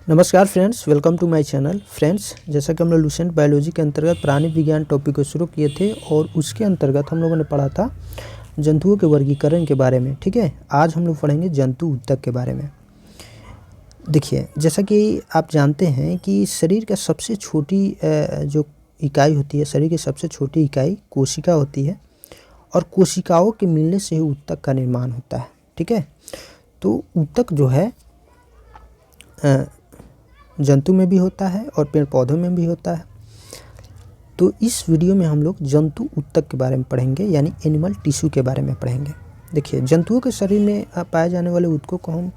नमस्कार friends, welcome to my channel. Friends, जैसा कि हम लोग लुसेंट बायोलॉजी के अंतर्गत प्राणी विज्ञान टॉपिक को शुरू किए थे और उसके अंतर्गत हम लोगों ने पढ़ा था जंतुओं के वर्गीकरण के बारे में। ठीक है, आज हम लोग पढ़ेंगे जंतु ऊतक के बारे में। देखिए, जैसा कि आप जानते हैं कि शरीर का सबसे छोटी जो इकाई होती है, शरीर की सबसे छोटी इकाई कोशिका होती है और कोशिकाओं के मिलने से ही ऊतक का निर्माण होता है। ठीक है, तो ऊतक जो है जंतु में भी होता है और पेड़ पौधों में भी होता है। तो इस वीडियो में हम लोग जंतु ऊतक के बारे में पढ़ेंगे, यानी एनिमल टिश्यू के बारे में पढ़ेंगे। देखिए, जंतुओं के शरीर में पाए जाने वाले ऊतकों को हम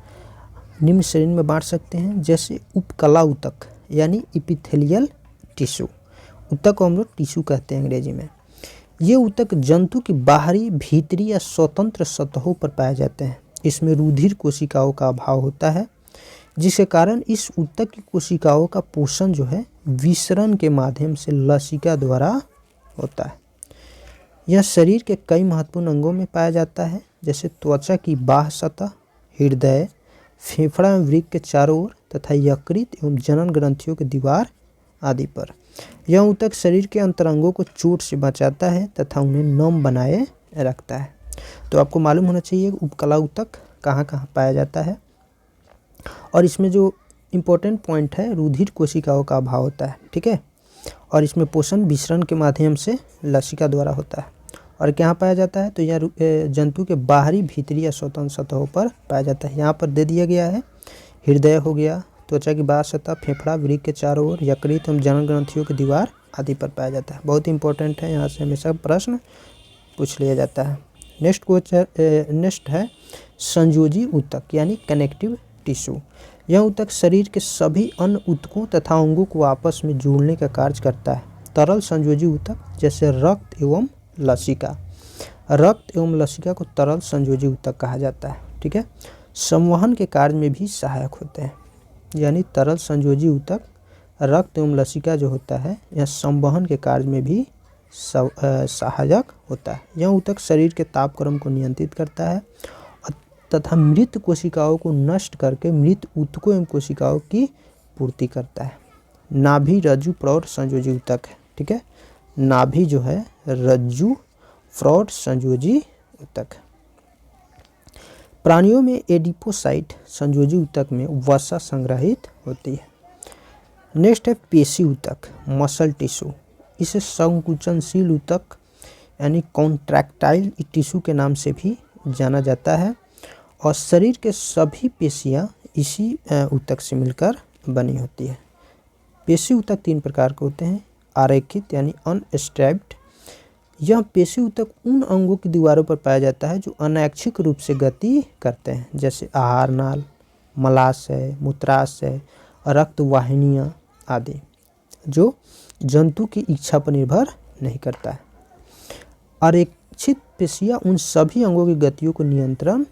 निम्न श्रेणी में बांट सकते हैं, जैसे उपकला ऊतक यानी इपिथेलियल टिश्यू। ऊतक को हम लोग टिश्यू कहते हैं अंग्रेजी में। ये ऊतक जंतु की बाहरी, भीतरी या स्वतंत्र सतहों पर पाए जाते हैं। इसमें रुधिर कोशिकाओं का अभाव होता है, जिसके कारण इस ऊतक की कोशिकाओं का पोषण जो है विसरण के माध्यम से लसिका द्वारा होता है। यह शरीर के कई महत्वपूर्ण अंगों में पाया जाता है, जैसे त्वचा की बाह्य सतह, हृदय, फेफड़ा एवं वृक्क के चारों ओर तथा यकृत एवं जनन ग्रंथियों की दीवार आदि पर। यह ऊतक शरीर के अंतरंगों को चोट से बचाता है तथा उन्हें नम बनाए रखता है। तो आपको मालूम होना चाहिए उपकला ऊतक कहाँ कहाँ पाया जाता है। और इसमें जो इम्पोर्टेंट पॉइंट है, रुधिर कोशिकाओं का अभाव होता है। ठीक है, और इसमें पोषण विसरण के माध्यम से लसिका द्वारा होता है। और क्या पाया जाता है, तो यह जंतु के बाहरी, भीतरी या स्वतंत्र सतहों पर पाया जाता है। यहाँ पर दे दिया गया है, हृदय हो गया, त्वचा की बाह्य सतह, फेफड़ा, वृक्क के चारों ओर, यकृत एवं जनन ग्रंथियों की दीवार आदि पर पाया जाता है। बहुत इंपॉर्टेंट है, यहाँ से हमेशा प्रश्न पूछ लिया जाता है। नेक्स्ट है संयोजी ऊतक यानी कनेक्टिव टिश्यू। यह ऊतक शरीर के सभी अन्य ऊतकों तथा अंगों को आपस में जोड़ने का कार्य करता है। तरल संयोजी ऊतक जैसे रक्त एवं लसिका। रक्त एवं लसिका को तरल संयोजी ऊतक कहा जाता है। ठीक है, संवहन के कार्य में भी सहायक होते हैं, यानी तरल संयोजी ऊतक रक्त एवं लसिका जो होता है, यह संवहन के कार्य में भी सहायक होता है। यह ऊतक शरीर के तापक्रम को नियंत्रित करता है तथा मृत कोशिकाओं को नष्ट करके मृत ऊतकों एवं कोशिकाओं की पूर्ति करता है। नाभि रज्जु प्रौढ़ संयोजी ऊतक है। ठीक है, नाभि जो है रज्जु प्रौढ़ संयोजी ऊतक। प्राणियों में एडिपोसाइट संयोजी ऊतक में वसा संग्रहित होती है। नेक्स्ट है पेशी ऊतक, मसल टिश्यू। इसे संकुचनशील ऊतक यानी कॉन्ट्रैक्टाइल टिश्यू के नाम से भी जाना जाता है और शरीर के सभी पेशियां इसी ऊतक से मिलकर बनी होती है। पेशी ऊतक तीन प्रकार के होते हैं। आरेखित यानी अनस्ट्रैप्ड। यह पेशी ऊतक उन अंगों की दीवारों पर पाया जाता है जो अनैच्छिक रूप से गति करते हैं, जैसे आहार नाल, मलाशय, मूत्राशय, रक्त वाहिनियाँ आदि, जो जंतु की इच्छा पर निर्भर नहीं करता है। आरेखित पेशियाँ उन सभी अंगों की गतियों को नियंत्रण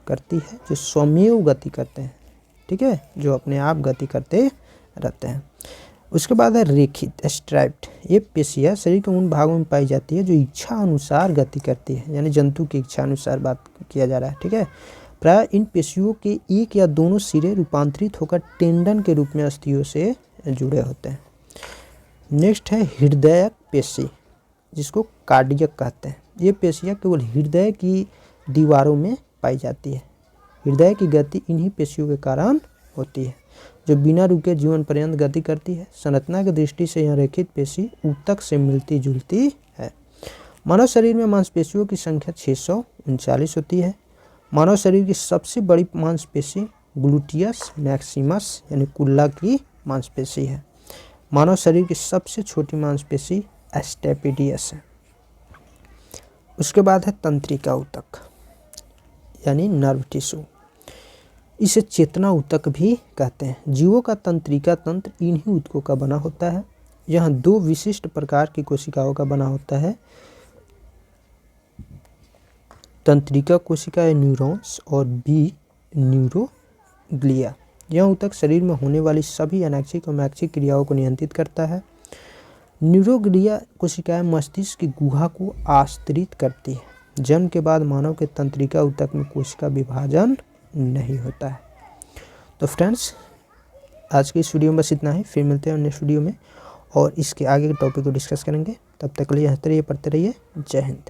करती है जो स्वमेव गति करते हैं। ठीक है, जो अपने आप गति करते रहते हैं। उसके बाद है रेखित स्ट्राइप्ड। ये पेशियाँ शरीर के उन भागों में पाई जाती है जो इच्छा अनुसार गति करती है, यानी जंतु की इच्छा अनुसार बात किया जा रहा है। ठीक है, प्राय इन पेशियों के एक या दोनों सिरे रूपांतरित होकर टेंडन के रूप में अस्थियों से जुड़े होते हैं। नेक्स्ट है हृदय पेशी, जिसको कार्डियक कहते हैं। ये पेशियाँ केवल हृदय की दीवारों में पाई जाती है। हृदय की गति इन्हीं पेशियों के कारण होती है, जो बिना रुके जीवन पर्यंत गति करती है। संरचना की दृष्टि से यह रेखित पेशी ऊतक से मिलती जुलती है। मानव शरीर में मांसपेशियों की संख्या 639 होती है। मानव शरीर की सबसे बड़ी मांसपेशी ग्लूटियस मैक्सिमस यानी कुल्ला की मांसपेशी है। मानव शरीर की सबसे छोटी मांसपेशी स्टेपिडियस है। उसके बाद है तंत्रिका ऊतक यानी नर्व टिश्यू। इसे चेतना ऊतक भी कहते हैं। जीवों का तंत्रिका तंत्र इन्हीं ऊतकों का बना होता है। यह दो विशिष्ट प्रकार की कोशिकाओं का बना होता है, तंत्रिका कोशिका न्यूरॉन्स और बी न्यूरोग्लिया। यह ऊतक शरीर में होने वाली सभी अनैच्छिक और मैच्छिक क्रियाओं को नियंत्रित करता है। न्यूरोग्लिया कोशिकाएं मस्तिष्क की गुहा को आस्तरित करती है। जन्म के बाद मानव के तंत्रिका ऊतक में कोशिका विभाजन नहीं होता है। तो फ्रेंड्स, आज की इस वीडियो में बस इतना ही, फिर मिलते हैं नेक्स्ट वीडियो में और इसके आगे के टॉपिक को डिस्कस करेंगे। तब तक के लिए हंसते रहिए, पढ़ते रहिए। जय हिंद।